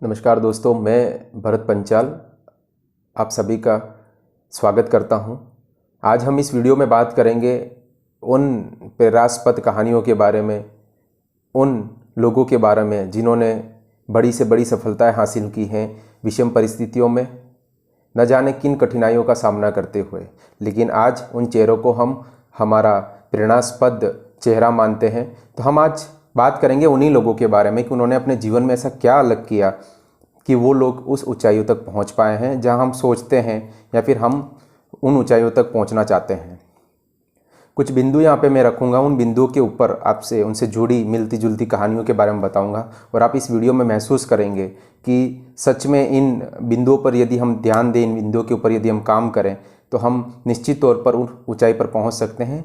नमस्कार दोस्तों, मैं भरत पंचाल आप सभी का स्वागत करता हूं। आज हम इस वीडियो में बात करेंगे उन प्रेरणास्पद कहानियों के बारे में, उन लोगों के बारे में जिन्होंने बड़ी से बड़ी सफलताएं हासिल की हैं विषम परिस्थितियों में, न जाने किन कठिनाइयों का सामना करते हुए। लेकिन आज उन चेहरों को हम हमारा प्रेरणास्पद चेहरा मानते हैं। तो हम आज बात करेंगे उन्हीं लोगों के बारे में कि उन्होंने अपने जीवन में ऐसा क्या अलग किया कि वो लोग उस ऊंचाइयों तक पहुंच पाए हैं जहां हम सोचते हैं या फिर हम उन ऊंचाइयों तक पहुंचना चाहते हैं। कुछ बिंदु यहाँ पे मैं रखूँगा, उन बिंदुओं के ऊपर आपसे उनसे जुड़ी मिलती जुलती कहानियों के बारे में बताऊँगा और आप इस वीडियो में महसूस करेंगे कि सच में इन बिंदुओं पर यदि हम ध्यान दें, इन बिंदुओं के ऊपर यदि हम काम करें तो हम निश्चित तौर पर उन ऊंचाई पर पहुंच सकते हैं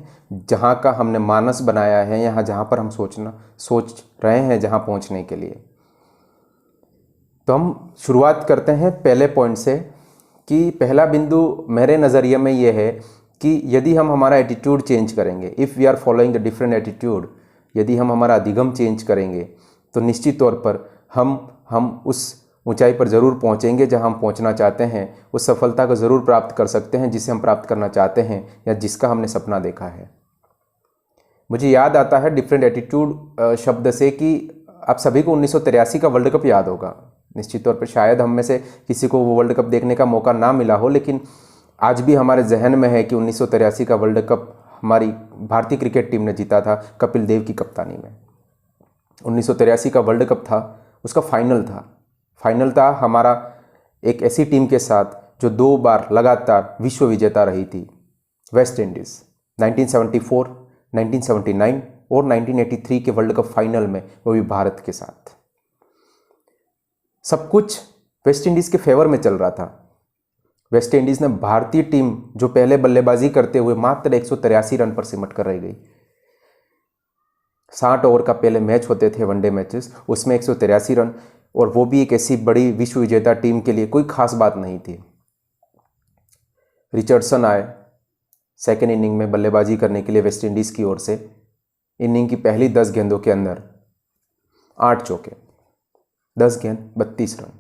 जहां का हमने मानस बनाया है, यहाँ जहां पर हम सोच रहे हैं जहां पहुंचने के लिए। तो हम शुरुआत करते हैं पहले पॉइंट से कि पहला बिंदु मेरे नज़रिए में ये है कि यदि हम हमारा एटीट्यूड चेंज करेंगे, if we are following the different attitude, यदि हम हमारा अधिगम चेंज करेंगे तो निश्चित तौर पर हम उस ऊंचाई पर ज़रूर पहुंचेंगे जहां हम पहुंचना चाहते हैं, उस सफलता को ज़रूर प्राप्त कर सकते हैं जिसे हम प्राप्त करना चाहते हैं या जिसका हमने सपना देखा है। मुझे याद आता है डिफरेंट एटीट्यूड शब्द से कि आप सभी को 1983 का वर्ल्ड कप याद होगा। निश्चित तौर पर शायद हम में से किसी को वो वर्ल्ड कप देखने का मौका ना मिला हो, लेकिन आज भी हमारे जहन में है कि 1983 का वर्ल्ड कप हमारी भारतीय क्रिकेट टीम ने जीता था कपिल देव की कप्तानी में। 1983 का वर्ल्ड कप था, उसका फाइनल था हमारा एक ऐसी टीम के साथ जो 2 बार लगातार विश्व विजेता रही थी, वेस्ट इंडीज़। 1974, 1979 और 1983 के वर्ल्ड कप फाइनल में, वो भी भारत के साथ। सब कुछ वेस्ट इंडीज़ के फेवर में चल रहा था। वेस्ट इंडीज़ ने भारतीय टीम जो पहले बल्लेबाजी करते हुए मात्र 183 रन पर सिमट कर रह गई। 60 ओवर का पहले मैच होते थे, वनडे मैचेस, उसमें 183 रन, और वो भी एक ऐसी बड़ी विश्व विजेता टीम के लिए कोई खास बात नहीं थी। रिचर्डसन आए सेकेंड इनिंग में बल्लेबाजी करने के लिए वेस्ट इंडीज़ की ओर से। इनिंग की पहली 10 गेंदों के अंदर 8 चौके, 10 गेंद 32 रन।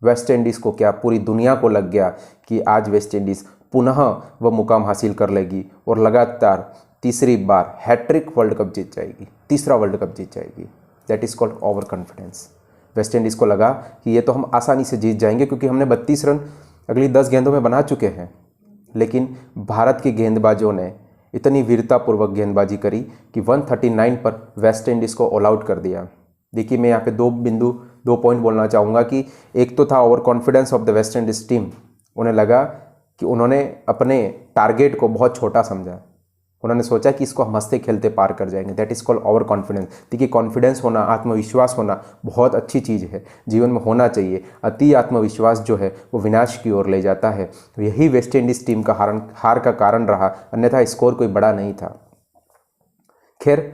वेस्ट इंडीज़ को क्या, पूरी दुनिया को लग गया कि आज वेस्ट इंडीज़ पुनः वह मुकाम हासिल कर लेगी और लगातार तीसरी बार हैट्रिक वर्ल्ड कप जीत जाएगी, तीसरा वर्ल्ड कप जीत जाएगी। That is called over confidence. West Indies को लगा कि ये तो हम आसानी से जीत जाएंगे क्योंकि हमने 32 रन अगली 10 गेंदों में बना चुके हैं। लेकिन भारत के गेंदबाजों ने इतनी वीरतापूर्वक गेंदबाजी करी कि 139 पर वेस्ट इंडीज़ को ऑल आउट कर दिया। देखिए, मैं यहाँ पे 2 पॉइंट बोलना चाहूँगा कि एक तो था over confidence of the West Indies team. उन्हें लगा कि उन्होंने अपने टारगेट को बहुत छोटा समझा। उन्होंने सोचा कि इसको हम हंसते खेलते पार कर जाएंगे। That is called over confidence. देखिए, कॉन्फिडेंस होना, आत्मविश्वास होना बहुत अच्छी चीज़ है, जीवन में होना चाहिए। अति आत्मविश्वास जो है वो विनाश की ओर ले जाता है। तो यही वेस्ट इंडीज़ टीम का हार का कारण रहा, अन्यथा स्कोर कोई बड़ा नहीं था। खैर,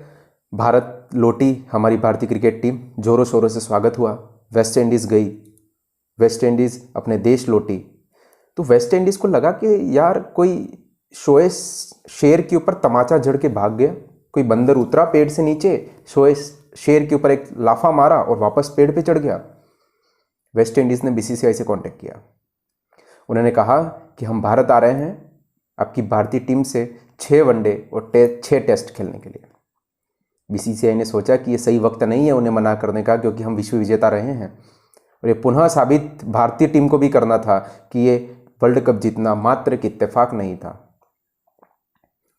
भारत लौटी, हमारी भारतीय क्रिकेट टीम, जोरों शोरों से स्वागत हुआ। वेस्ट इंडीज़ गई, वेस्ट इंडीज़ अपने देश लौटी। तो वेस्ट इंडीज़ को लगा कि यार कोई शोए शेर के ऊपर तमाचा जड़ के भाग गया। कोई बंदर उतरा पेड़ से नीचे, शोए शेर के ऊपर एक लाफा मारा और वापस पेड़ पे चढ़ गया। वेस्ट इंडीज़ ने बीसीसीआई से कांटेक्ट किया। उन्होंने कहा कि हम भारत आ रहे हैं आपकी भारतीय टीम से 6 वनडे और 6 टेस्ट खेलने के लिए। बीसीसीआई ने सोचा कि ये सही वक्त नहीं है उन्हें मना करने का, क्योंकि हम विश्व विजेता रहे हैं और ये पुनः साबित भारतीय टीम को भी करना था कि ये वर्ल्ड कप जीतना मात्र एक इत्तेफाक नहीं था।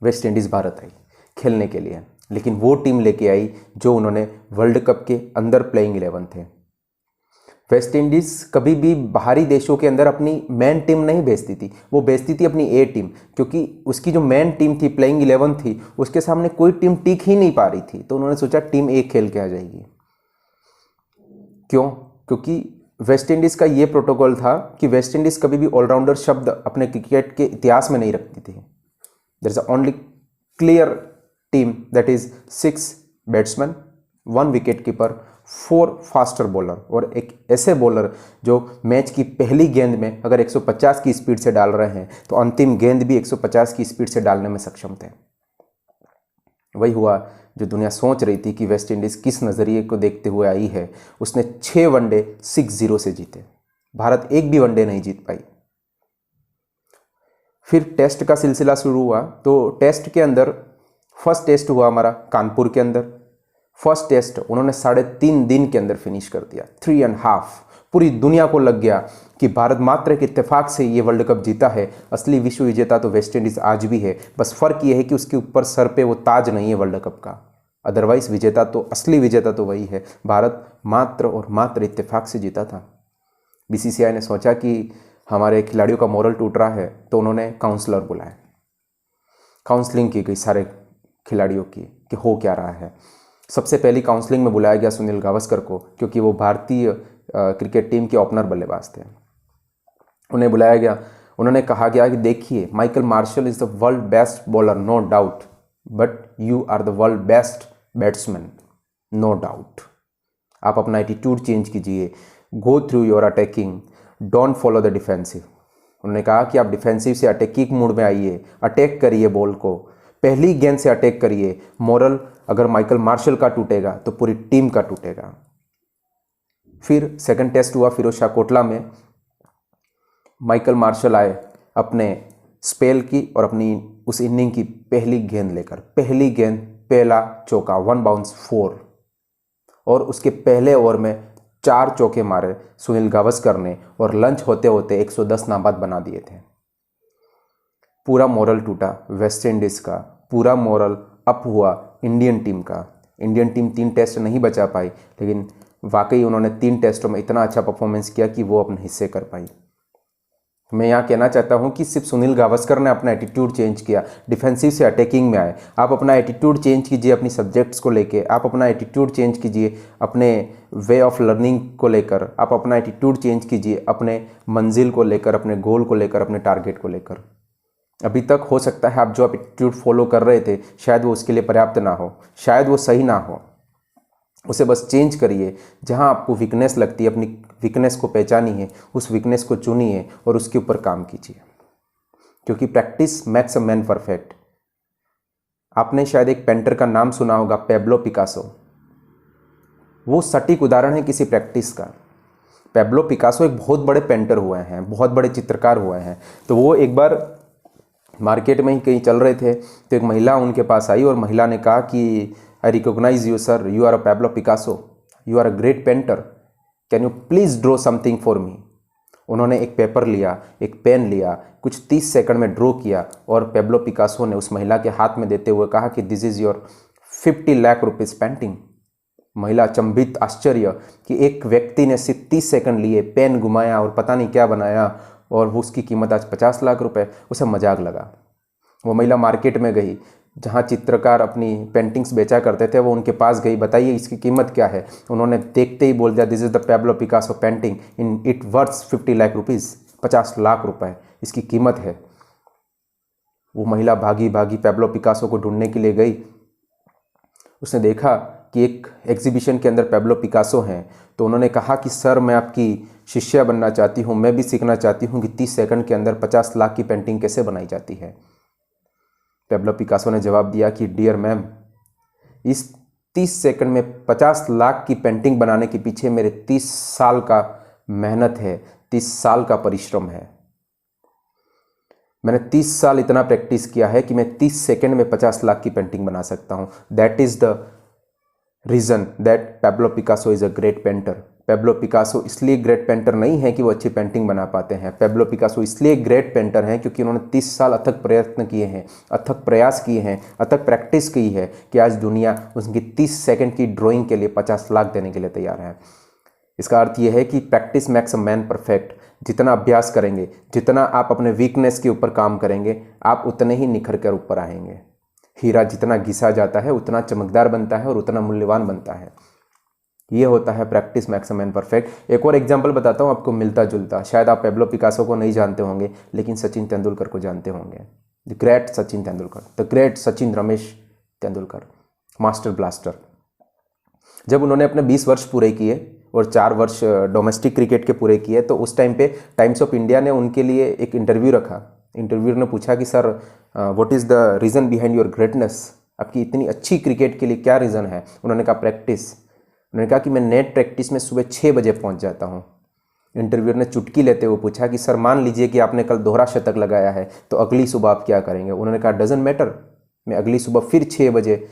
वेस्ट इंडीज़ भारत आई खेलने के लिए, लेकिन वो टीम लेके आई जो उन्होंने वर्ल्ड कप के अंदर प्लेइंग 11 थे। वेस्ट इंडीज़ कभी भी बाहरी देशों के अंदर अपनी मेन टीम नहीं भेजती थी, वो भेजती थी अपनी ए टीम, क्योंकि उसकी जो मेन टीम थी, प्लेइंग 11 थी, उसके सामने कोई टीम टिक ही नहीं पा रही थी। तो उन्होंने सोचा टीम ए खेल के आ जाएगी। क्यों? क्योंकि वेस्ट इंडीज़ का ये प्रोटोकॉल था कि वेस्ट इंडीज़ कभी भी ऑलराउंडर शब्द अपने क्रिकेट के इतिहास में नहीं रखती थी। There is only clear team, that is 6 batsman, 1 wicket keeper, 4 faster bowler और एक ऐसे बॉलर जो मैच की पहली गेंद में अगर 150 की स्पीड से डाल रहे हैं तो अंतिम गेंद भी 150 की स्पीड से डालने में सक्षम थे। वही हुआ जो दुनिया सोच रही थी कि वेस्ट इंडीज़ किस नज़रिए को देखते हुए आई है, उसने 6 वनडे 6-0 से जीते। भारत एक भी वनडे नहीं जीत पाई। फिर टेस्ट का सिलसिला शुरू हुआ, तो टेस्ट के अंदर फर्स्ट टेस्ट हुआ हमारा कानपुर के अंदर। फर्स्ट टेस्ट उन्होंने 3.5 दिन के अंदर फिनिश कर दिया, 3.5। पूरी दुनिया को लग गया कि भारत मात्र एक इत्तेफाक से ये वर्ल्ड कप जीता है, असली विश्व विजेता तो वेस्ट इंडीज़ आज भी है। बस फ़र्क ये है कि उसके ऊपर सर पे वो ताज नहीं है वर्ल्ड कप का, अदरवाइज विजेता तो, असली विजेता तो वही है। भारत मात्र और मात्र इत्तेफाक से जीता था। बीसीसीआई ने सोचा कि हमारे खिलाड़ियों का मोरल टूट रहा है, तो उन्होंने काउंसलर बुलाए, काउंसलिंग की गई सारे खिलाड़ियों की कि हो क्या रहा है। सबसे पहली काउंसलिंग में बुलाया गया सुनील गावस्कर को, क्योंकि वो भारतीय क्रिकेट टीम के ओपनर बल्लेबाज थे। उन्हें बुलाया गया, उन्होंने कहा गया कि देखिए, Michael Marshall is the world best bowler, no doubt, but you are the world best batsman, no doubt. आप अपना एटीट्यूड चेंज कीजिए, go through your attacking, don't follow the defensive. उन्होंने कहा कि आप डिफेंसिव से अटैकिंग मूड में आइए, अटैक करिए, बॉल को पहली गेंद से अटैक करिए। मोरल अगर माइकल मार्शल का टूटेगा तो पूरी टीम का टूटेगा। फिर सेकंड टेस्ट हुआ फिरोजशाह कोटला में। माइकल मार्शल आए अपने स्पेल की और अपनी उस इनिंग की पहली गेंद लेकर, पहली गेंद पहला चौका, 1 बाउंस 4, और उसके पहले ओवर में 4 चौके मारे सुनील गावस्कर ने, और लंच होते होते 110 नाबाद बना दिए थे। पूरा मोरल टूटा वेस्ट इंडीज़ का, पूरा मोरल अप हुआ इंडियन टीम का। इंडियन टीम 3 टेस्ट नहीं बचा पाई, लेकिन वाकई उन्होंने 3 टेस्टों में इतना अच्छा परफॉर्मेंस किया कि वो अपने हिस्से कर पाई। मैं यहाँ कहना चाहता हूँ कि सिर्फ सुनील गावस्कर ने अपना एटीट्यूड चेंज किया, डिफेंसिव से अटैकिंग में आए। आप अपना एटीट्यूड चेंज कीजिए अपनी सब्जेक्ट्स को लेके, आप अपना एटीट्यूड चेंज कीजिए अपने वे ऑफ लर्निंग को लेकर, आप अपना एटीट्यूड चेंज कीजिए अपने मंजिल को लेकर, अपने गोल को लेकर, अपने टारगेट को लेकर। अभी तक हो सकता है आप जो एटीट्यूड फॉलो कर रहे थे, शायद वो उसके लिए पर्याप्त ना हो, शायद वो सही ना हो। उसे बस चेंज करिए। जहां आपको वीकनेस लगती है, अपनी वीकनेस को पहचानिए, उस वीकनेस को चुनिए और उसके ऊपर काम कीजिए, क्योंकि practice makes a man perfect. आपने शायद एक पेंटर का नाम सुना होगा, पेब्लो पिकासो। वो सटीक उदाहरण है किसी प्रैक्टिस का। पेब्लो पिकासो एक बहुत बड़े पेंटर हुए हैं, बहुत बड़े चित्रकार हुए हैं। तो वो एक बार मार्केट में ही कहीं चल रहे थे, तो एक महिला उनके पास आई और महिला ने कहा कि I recognise you sir, you are a Pablo Picasso, you are a great painter, can you please draw something for me. उन्होंने एक पेपर लिया, एक पेन लिया, कुछ 30 सेकंड में ड्रॉ किया, और पेब्लो पिकासो ने उस महिला के हाथ में देते हुए कहा कि this is your 50 lakh rupees painting. महिला अचंभित, आश्चर्य कि एक व्यक्ति ने सिर्फ 30 सेकंड लिए, पेन घुमाया और पता नहीं क्या बनाया, और वो उसकी कीमत आज 50 लाख रुपए। उसे मजाक लगा। वो महिला मार्केट में गई, जहाँ चित्रकार अपनी पेंटिंग्स बेचा करते थे, वो उनके पास गई, बताइए इसकी कीमत क्या है। उन्होंने देखते ही बोल दिया, this is the Pablo Picasso painting, in it worth 50 lakh rupees, 50 lakh रुपए इसकी कीमत है। वो महिला भागी भागी पेब्लो पिकासो को ढूंढने के लिए गई। उसने देखा कि एक एग्जीबिशन के अंदर पेब्लो पिकासो हैं, तो उन्होंने कहा कि सर, मैं आपकी शिष्या बनना चाहती हूँ, मैं भी सीखना चाहती हूँ कि 30 सेकंड के अंदर 50 लाख की पेंटिंग कैसे बनाई जाती है। पेब्लो पिकासो ने जवाब दिया कि डियर मैम, इस 30 सेकंड में 50 लाख की पेंटिंग बनाने के पीछे मेरे 30 साल का मेहनत है, 30 साल का परिश्रम है। मैंने 30 साल इतना प्रैक्टिस किया है कि मैं 30 सेकंड में 50 लाख की पेंटिंग बना सकता हूँ। That is the reason that Pablo Picasso is a great painter. Pablo Picasso इसलिए ग्रेट पेंटर नहीं है कि वो अच्छी पेंटिंग बना पाते हैं। पेब्लो पिकासो इसलिए ग्रेट पेंटर हैं क्योंकि उन्होंने 30 साल अथक प्रयत्न किए हैं, अथक प्रयास किए हैं, अथक प्रैक्टिस की है कि आज दुनिया उनकी 30 सेकंड की ड्राइंग के लिए 50 लाख देने के लिए तैयार है। इसका अर्थ यह है कि practice makes a man perfect. जितना अभ्यास करेंगे, जितना आप अपने वीकनेस के ऊपर काम करेंगे, आप उतने ही निखर कर ऊपर आएंगे। हीरा जितना घिसा जाता है उतना चमकदार बनता है और उतना मूल्यवान बनता है। ये होता है practice makes a man perfect. एक और एग्जांपल बताता हूँ आपको मिलता जुलता। शायद आप पेब्लो पिकासो को नहीं जानते होंगे, लेकिन सचिन तेंदुलकर को जानते होंगे। The great Sachin Tendulkar, the great Sachin Ramesh Tendulkar, master blaster. जब उन्होंने अपने 20 वर्ष पूरे किए और 4 वर्ष डोमेस्टिक क्रिकेट के पूरे किए, तो उस टाइम पे टाइम्स ऑफ इंडिया ने उनके लिए एक इंटरव्यू रखा। इंटरव्यूअर ने पूछा कि sir, what is the reason behind your greatness. आपकी इतनी अच्छी क्रिकेट के लिए क्या रीज़न है? उन्होंने कहा प्रैक्टिस। उन्होंने कहा कि मैं नेट प्रैक्टिस में सुबह 6 बजे पहुंच जाता हूं। इंटरव्यूअर ने चुटकी लेते हुए पूछा कि सर मान लीजिए कि आपने कल दोहरा शतक लगाया है तो अगली सुबह आप क्या करेंगे? उन्होंने कहा डजंट मैटर, मैं अगली सुबह फिर 6 बजे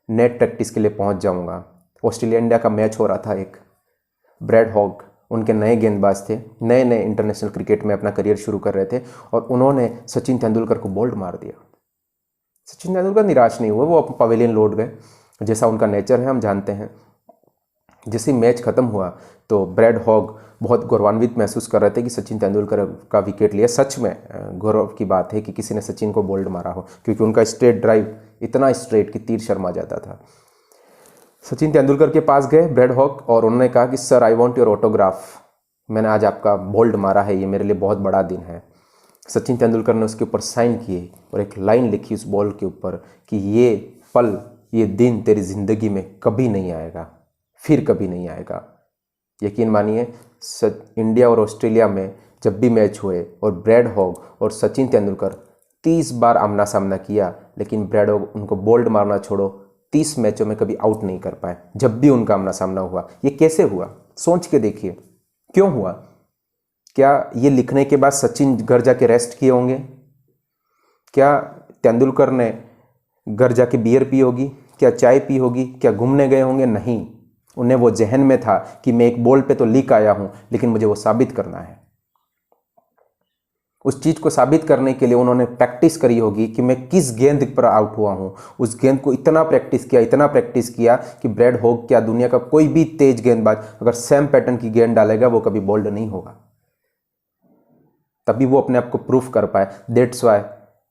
नेट प्रैक्टिस के लिए पहुंच जाऊंगा। ऑस्ट्रेलिया इंडिया का मैच हो रहा था एक। ब्रैड हॉग उनके नए गेंदबाज थे, नए नए इंटरनेशनल क्रिकेट में अपना करियर शुरू कर रहे थे और उन्होंने सचिन तेंदुलकर को बोल्ड मार दिया। सचिन तेंदुलकर निराश नहीं हुए, वो पवेलियन लौट गए, जैसा उनका नेचर है हम जानते हैं। जैसे मैच खत्म हुआ तो ब्रैड हॉग बहुत गौरवान्वित महसूस कर रहे थे कि सचिन तेंदुलकर का विकेट लिया। सच में गौरव की बात है कि किसी ने सचिन को बोल्ड मारा हो, क्योंकि उनका स्ट्रेट ड्राइव इतना स्ट्रेट कि तीर शर्मा जाता था। सचिन तेंदुलकर के पास गए ब्रैड हॉग और उन्होंने कहा कि sir I want your autograph, मैंने आज आपका बोल्ड मारा है, ये मेरे लिए बहुत बड़ा दिन है। सचिन तेंदुलकर ने उसके ऊपर साइन किए और एक लाइन लिखी उस बॉल के ऊपर कि ये पल, ये दिन तेरी ज़िंदगी में कभी नहीं आएगा, फिर कभी नहीं आएगा। यकीन मानिए इंडिया और ऑस्ट्रेलिया में जब भी मैच हुए और ब्रैड हॉग और सचिन तेंदुलकर 30 बार आमना सामना किया, लेकिन ब्रैड हॉग उनको बोल्ड मारना छोड़ो 30 मैचों में कभी आउट नहीं कर पाए जब भी उनका आमना सामना हुआ। ये कैसे हुआ? सोच के देखिए, क्यों हुआ? क्या ये लिखने के बाद सचिन घर जाके रेस्ट किए होंगे? क्या तेंदुलकर ने घर जाके बियर पी होगी? क्या चाय पी होगी? क्या घूमने गए होंगे? नहीं, उन्हें वो जहन में था कि मैं एक बॉल पे तो लीक आया हूं, लेकिन मुझे वो साबित करना है। उस चीज को साबित करने के लिए उन्होंने प्रैक्टिस करी होगी कि मैं किस गेंद पर आउट हुआ हूं। उस गेंद को इतना प्रैक्टिस किया कि ब्रैड हॉग क्या दुनिया का कोई भी तेज गेंदबाज अगर सैम पैटर्न की गेंद डालेगा वो कभी बोल्ड नहीं होगा। तभी वो अपने आप को प्रूफ कर पाए। That's why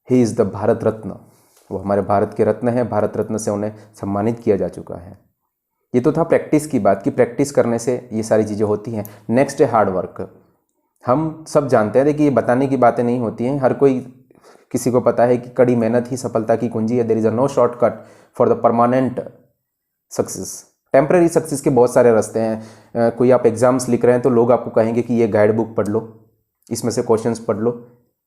he is the Bharat Ratna. वो हमारे भारत के रत्न हैं, भारत रत्न से उन्हें सम्मानित किया जा चुका है। ये तो था प्रैक्टिस की बात कि प्रैक्टिस करने से ये सारी चीज़ें होती हैं। नेक्स्ट है हार्ड वर्क। हम सब जानते हैं कि ये बताने की बातें नहीं होती हैं, हर कोई किसी को पता है कि कड़ी मेहनत ही सफलता की कुंजी है। There is a no shortcut for the permanent success. Temporary success के बहुत सारे रास्ते हैं। कोई आप एग्जाम्स लिख रहे हैं तो लोग आपको कहेंगे कि ये गाइड बुक पढ़ लो, इसमें से क्वेश्चंस पढ़ लो,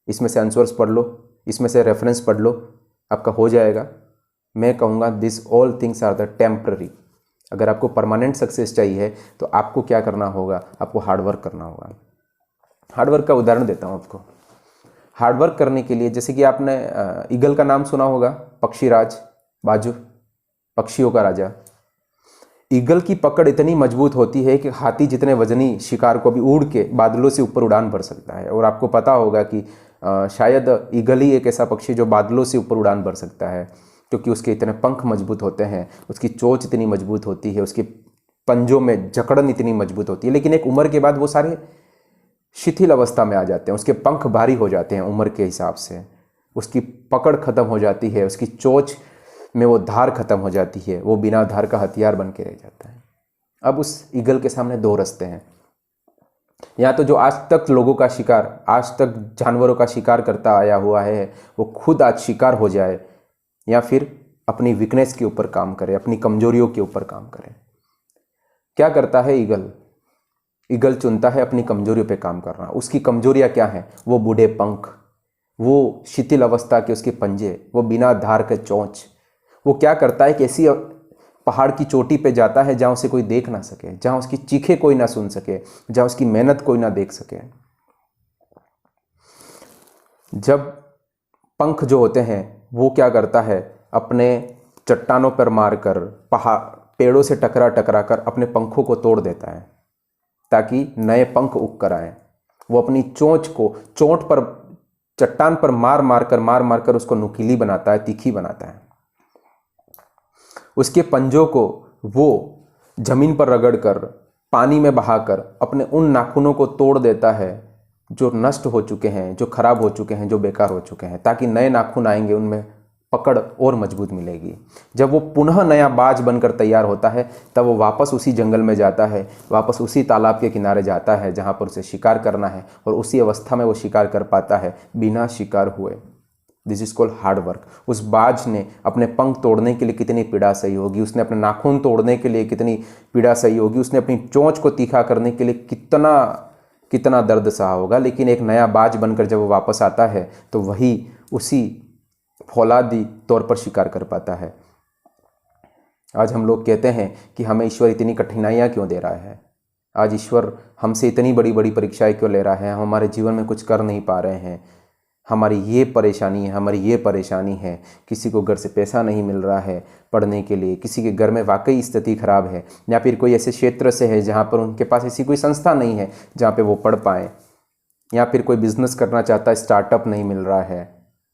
इसमें से आंसर्स पढ़ लो, इसमें से रेफरेंस पढ़ लो, आपका हो जाएगा। मैं कहूँगा this all things are the temporary. अगर आपको परमानेंट सक्सेस चाहिए तो आपको क्या करना होगा? आपको हार्डवर्क करना होगा। हार्डवर्क का उदाहरण देता हूँ आपको। हार्डवर्क करने के लिए, जैसे कि आपने ईगल का नाम सुना होगा, पक्षीराज, बाजू, पक्षियों का राजा। ईगल की पकड़ इतनी मजबूत होती है कि हाथी जितने वजनी शिकार को भी उड़ के बादलों से ऊपर उड़ान भर सकता है। और आपको पता होगा कि शायद ईगल ही एक ऐसा पक्षी जो बादलों से ऊपर उड़ान भर सकता है, क्योंकि उसके इतने पंख मजबूत होते हैं, उसकी चोंच इतनी मजबूत होती है, उसके पंजों में जकड़न इतनी मजबूत होती है। लेकिन एक उम्र के बाद वो सारे शिथिल अवस्था में आ जाते हैं, उसके पंख भारी हो जाते हैं उम्र के हिसाब से, उसकी पकड़ खत्म हो जाती है, उसकी चोंच में वो धार खत्म हो जाती है, वो बिना धार का हथियार बन के रह जाता है। अब उस ईगल के सामने दो रास्ते हैं। या तो जो आज तक लोगों का शिकार, आज तक जानवरों का शिकार करता आया हुआ है, वो खुद आज शिकार हो जाए, या फिर अपनी वीकनेस के ऊपर काम करे, अपनी कमजोरियों के ऊपर काम करे। क्या करता है ईगल? ईगल चुनता है अपनी कमजोरियों पे काम करना। उसकी कमजोरियां क्या हैं? वो बूढ़े पंख, वो शिथिल अवस्था के उसके पंजे, वो बिना धार के चोंच। वो क्या करता है कि ऐसी पहाड़ की चोटी पे जाता है जहां उसे कोई देख ना सके, जहां उसकी चीखें कोई ना सुन सके, जहां उसकी मेहनत कोई ना देख सके। जब पंख जो होते हैं वो क्या करता है? अपने चट्टानों पर मारकर, पेड़ों से टकरा टकरा कर अपने पंखों को तोड़ देता है ताकि नए पंख उग कर आए। वो अपनी चोंच को चोट पर, चट्टान पर मार मार कर उसको नुकीली बनाता है, तीखी बनाता है। उसके पंजों को वो जमीन पर रगड़कर, पानी में बहाकर अपने उन नाखूनों को तोड़ देता है जो नष्ट हो चुके हैं, जो खराब हो चुके हैं, जो बेकार हो चुके हैं, ताकि नए नाखून आएंगे, उनमें पकड़ और मजबूत मिलेगी। जब वो पुनः नया बाज बनकर तैयार होता है तब वो वापस उसी जंगल में जाता है, वापस उसी तालाब के किनारे जाता है जहाँ पर उसे शिकार करना है, और उसी अवस्था में वो शिकार कर पाता है बिना शिकार हुए। This is called hard work. उस बाज ने अपने पंख तोड़ने के लिए कितनी पीड़ा सही होगी, उसने अपने नाखून तोड़ने के लिए कितनी पीड़ा सही होगी, उसने अपनी चोंच को तीखा करने के लिए कितना दर्द सहा होगा। लेकिन एक नया बाज बनकर जब वो वापस आता है तो वही उसी फौलादी तौर पर शिकार कर पाता है। आज हम लोग कहते हैं कि हमें ईश्वर इतनी कठिनाइयाँ क्यों दे रहा है, आज ईश्वर हमसे इतनी बड़ी बड़ी परीक्षाएं क्यों ले रहा है, हम हमारे जीवन में कुछ कर नहीं पा रहे हैं, हमारी ये परेशानी है, हमारी ये परेशानी है, किसी को घर से पैसा नहीं मिल रहा है पढ़ने के लिए, किसी के घर में वाकई स्थिति खराब है, या फिर कोई ऐसे क्षेत्र से है जहाँ पर उनके पास ऐसी कोई संस्था नहीं है जहाँ पे वो पढ़ पाएँ, या फिर कोई बिज़नेस करना चाहता है, स्टार्टअप नहीं मिल रहा है,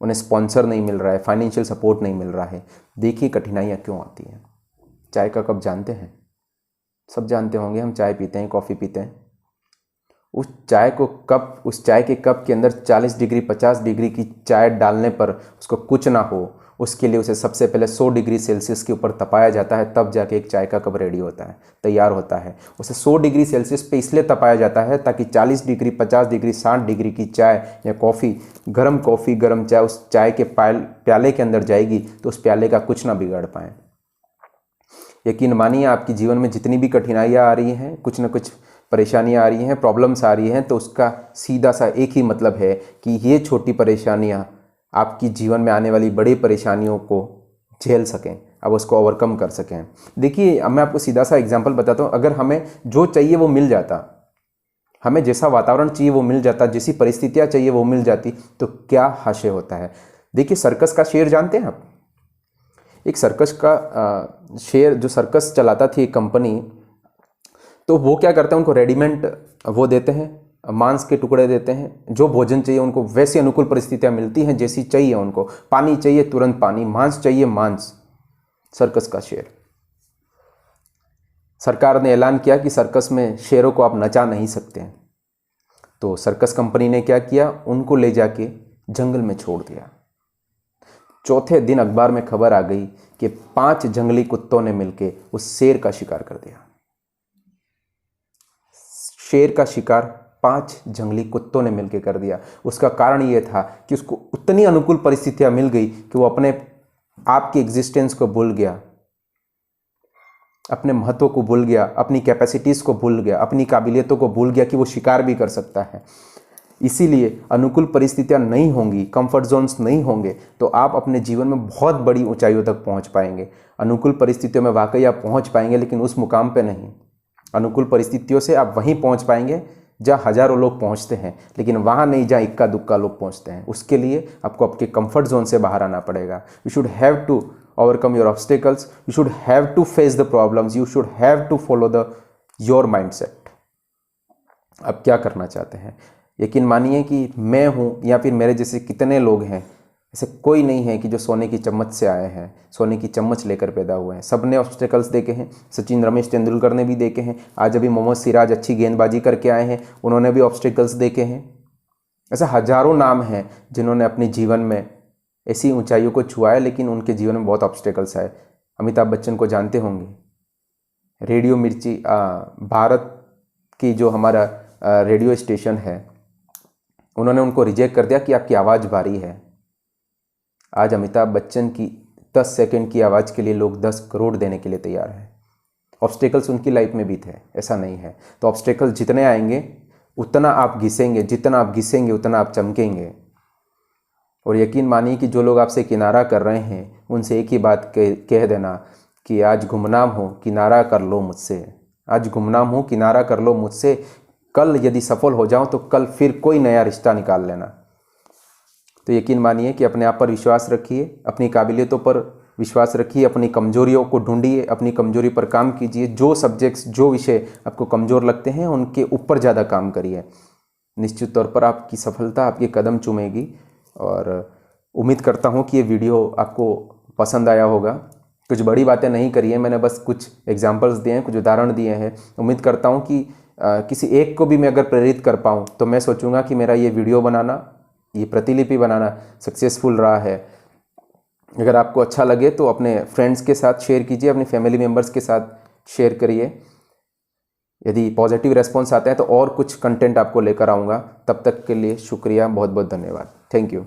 उन्हें स्पॉन्सर नहीं मिल रहा है, फाइनेंशियल सपोर्ट नहीं मिल रहा है। देखिए कठिनाइयाँ क्यों आती हैं। चाय का कप जानते हैं, सब जानते होंगे, हम चाय पीते हैं, कॉफ़ी पीते हैं। उस चाय के कप के अंदर 40 डिग्री 50 डिग्री की चाय डालने पर उसको कुछ ना हो, उसके लिए उसे सबसे पहले 100 डिग्री सेल्सियस के ऊपर तपाया जाता है, तब जाके एक चाय का कप रेडी होता है, तैयार होता है। उसे 100 डिग्री सेल्सियस पे इसलिए तपाया जाता है ताकि 40 डिग्री 50 डिग्री 60 डिग्री की चाय या कॉफ़ी, गर्म चाय उस चाय के प्याले के अंदर जाएगी तो उस प्याले का कुछ ना बिगाड़ पाए। यकीन मानिए, आपके जीवन में जितनी भी कठिनाइयाँ आ रही हैं, कुछ ना कुछ परेशानियाँ आ रही हैं, प्रॉब्लम्स आ रही हैं, तो उसका सीधा सा एक ही मतलब है कि ये छोटी परेशानियाँ आपकी जीवन में आने वाली बड़ी परेशानियों को झेल सकें, अब उसको ओवरकम कर सकें। देखिए, अब मैं आपको सीधा सा एग्जांपल बताता हूँ। अगर हमें जो चाहिए वो मिल जाता, हमें जैसा वातावरण चाहिए वो मिल जाता, जैसी परिस्थितियाँ चाहिए वो मिल जाती, तो क्या हाशिए होता है। देखिए, सर्कस का शेर जानते हैं आप? एक सर्कस का शेर, जो सर्कस चलाता थी एक कंपनी, तो वो क्या करते हैं, उनको रेडीमेड वो देते हैं, मांस के टुकड़े देते हैं, जो भोजन चाहिए उनको वैसी अनुकूल परिस्थितियां मिलती हैं जैसी चाहिए उनको, पानी चाहिए तुरंत पानी, मांस चाहिए मांस। सर्कस का शेर। सरकार ने ऐलान किया कि सर्कस में शेरों को आप नचा नहीं सकते, तो सर्कस कंपनी ने क्या किया, उनको ले जाके जंगल में छोड़ दिया। चौथे दिन अखबार में खबर आ गई कि 5 जंगली कुत्तों ने मिलकर उस शेर का शिकार कर दिया। शेर का शिकार 5 जंगली कुत्तों ने मिलकर कर दिया। उसका कारण यह था कि उसको उतनी अनुकूल परिस्थितियां मिल गई कि वो अपने आप की एग्जिस्टेंस को भूल गया, अपने महत्व को भूल गया, अपनी कैपेसिटीज को भूल गया, अपनी काबिलियतों को भूल गया कि वो शिकार भी कर सकता है। इसीलिए अनुकूल परिस्थितियां नहीं होंगी, कंफर्ट जोन्स नहीं होंगे, तो आप अपने जीवन में बहुत बड़ी ऊंचाइयों तक पहुंच पाएंगे। अनुकूल परिस्थितियों में वाकई आप पहुंच पाएंगे, लेकिन उस मुकाम पे नहीं। अनुकूल परिस्थितियों से आप वहीं पहुंच पाएंगे जहां हजारों लोग पहुंचते हैं, लेकिन वहां नहीं जहां इक्का दुक्का लोग पहुंचते हैं। उसके लिए आपको आपके कंफर्ट जोन से बाहर आना पड़ेगा। You should have to overcome your obstacles, you should have to face the problems, you should have to follow the your mindset. अब क्या करना चाहते हैं? यकीन मानिए कि मैं हूं या फिर मेरे जैसे कितने लोग हैं, ऐसे कोई नहीं है कि जो सोने की चम्मच से आए हैं, सोने की चम्मच लेकर पैदा हुए हैं। सब ने ऑब्स्टेकल्स देखे हैं। सचिन रमेश तेंदुलकर ने भी देखे हैं। आज अभी मोहम्मद सिराज अच्छी गेंदबाजी करके आए हैं, उन्होंने भी ऑब्स्टेकल्स देखे हैं। ऐसे हजारों नाम हैं जिन्होंने अपने जीवन में ऐसी ऊंचाइयों को छुआ है, लेकिन उनके जीवन में बहुत ऑब्स्टेकल्स आए। अमिताभ बच्चन को जानते होंगे, रेडियो मिर्ची भारत की जो हमारा रेडियो स्टेशन है, उन्होंने उनको रिजेक्ट कर दिया कि आपकी आवाज़ भारी है। आज अमिताभ बच्चन की 10 सेकंड की आवाज़ के लिए लोग 10 करोड़ देने के लिए तैयार हैं। ऑब्स्टेकल्स उनकी लाइफ में भी थे, ऐसा नहीं है। तो ऑब्स्टेकल्स जितने आएंगे उतना आप घिसेंगे, जितना आप घिसेंगे उतना आप चमकेंगे। और यकीन मानिए कि जो लोग आपसे किनारा कर रहे हैं, उनसे एक ही बात कह देना कि आज गुमनाम हो, किनारा कर लो मुझसे। आज गुमनाम हो, किनारा कर लो मुझसे। कल यदि सफल हो जाऊं तो कल फिर कोई नया रिश्ता निकाल लेना। तो यकीन मानिए कि अपने आप पर विश्वास रखिए, अपनी काबिलियतों पर विश्वास रखिए, अपनी कमजोरियों को ढूंढिए, अपनी कमजोरी पर काम कीजिए। जो सब्जेक्ट्स, जो विषय आपको कमज़ोर लगते हैं, उनके ऊपर ज़्यादा काम करिए। निश्चित तौर पर आपकी सफलता आपके कदम चूमेगी। और उम्मीद करता हूँ कि ये वीडियो आपको पसंद आया होगा। कुछ बड़ी बातें नहीं करी हैं मैंने, बस कुछ एग्जाम्पल्स दिए हैं, कुछ उदाहरण दिए हैं। उम्मीद करता हूँ कि किसी एक को भी मैं अगर प्रेरित कर पाऊँ तो मैं सोचूंगा कि मेरा ये वीडियो बनाना, ये प्रतिलिपि बनाना सक्सेसफुल रहा है। अगर आपको अच्छा लगे तो अपने फ्रेंड्स के साथ शेयर कीजिए, अपने फैमिली मेम्बर्स के साथ शेयर करिए। यदि पॉजिटिव रेस्पॉन्स आता है तो और कुछ कंटेंट आपको लेकर आऊँगा। तब तक के लिए शुक्रिया, बहुत बहुत धन्यवाद। Thank you.